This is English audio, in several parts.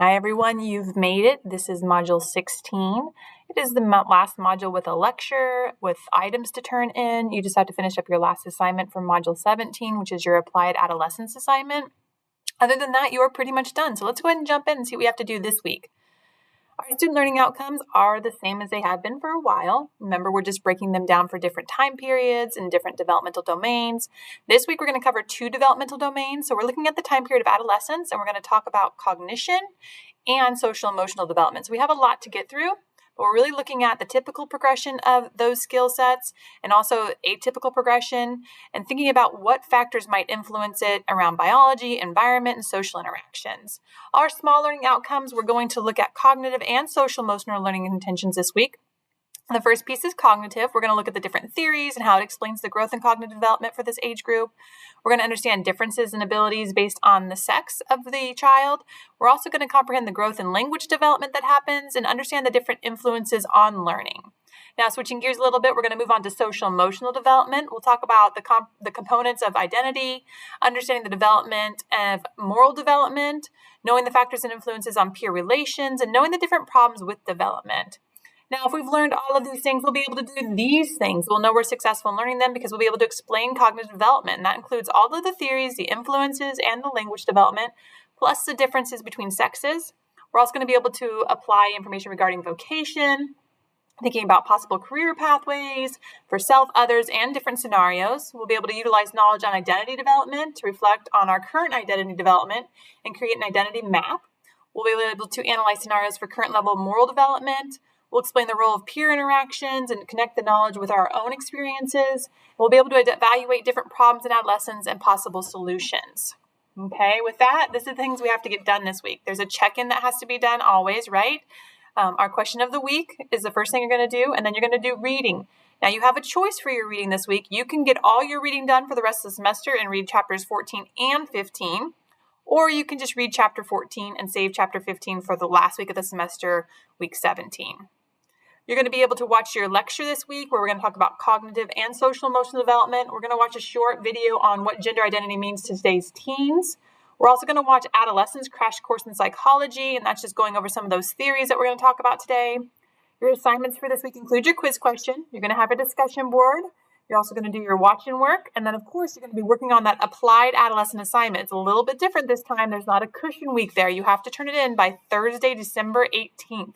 Hi everyone, you've made it. This is Module 16. It is the last module with a lecture, with items to turn in. You just have to finish up your last assignment from Module 17, which is your Applied Adolescence assignment. Other than that, you're pretty much done. So let's go ahead and jump in and see what we have to do this week. Our student learning outcomes are the same as they have been for a while. Remember, we're just breaking them down for different time periods and different developmental domains. This week, we're going to cover 2 developmental domains. So we're looking at the time period of adolescence, and we're going to talk about cognition and social emotional development. So we have a lot to get through, but we're really looking at the typical progression of those skill sets and also atypical progression and thinking about what factors might influence it around biology, environment, and social interactions. Our small learning outcomes, we're going to look at cognitive and social emotional learning intentions this week. The first piece is cognitive. We're going to look at the different theories and how it explains the growth in cognitive development for this age group. We're going to understand differences in abilities based on the sex of the child. We're also going to comprehend the growth in language development that happens and understand the different influences on learning. Now, switching gears a little bit, we're going to move on to social emotional development. We'll talk about the components of identity, understanding the development of moral development, knowing the factors and influences on peer relations, and knowing the different problems with development. Now, if we've learned all of these things, we'll be able to do these things. We'll know we're successful in learning them because we'll be able to explain cognitive development. And that includes all of the theories, the influences, and the language development, plus the differences between sexes. We're also going to be able to apply information regarding vocation, thinking about possible career pathways for self, others, and different scenarios. We'll be able to utilize knowledge on identity development to reflect on our current identity development and create an identity map. We'll be able to analyze scenarios for current level moral development. We'll explain the role of peer interactions and connect the knowledge with our own experiences. We'll be able to evaluate different problems in adolescence and possible solutions. Okay, with that, this is the things we have to get done this week. There's a check-in that has to be done always, right? Our question of the week is the first thing you're going to do, and then you're going to do reading. Now, you have a choice for your reading this week. You can get all your reading done for the rest of the semester and read chapters 14 and 15. Or you can just read chapter 14 and save chapter 15 for the last week of the semester, week 17. You're going to be able to watch your lecture this week where we're going to talk about cognitive and social emotional development. We're going to watch a short video on what gender identity means to today's teens. We're also going to watch Adolescence Crash Course in Psychology, and that's just going over some of those theories that we're going to talk about today. Your assignments for this week include your quiz question. You're going to have a discussion board. You're also going to do your watch-in work, and then, of course, you're going to be working on that applied adolescent assignment. It's a little bit different this time. There's not a cushion week there. You have to turn it in by Thursday, December 18th.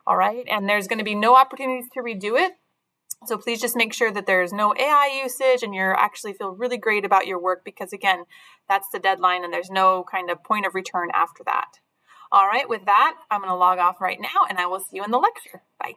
All right, and there's going to be no opportunities to redo it. So please just make sure that there's no AI usage and you actually feel really great about your work because, again, that's the deadline and there's no kind of point of return after that. All right, with that, I'm going to log off right now and I will see you in the lecture. Bye.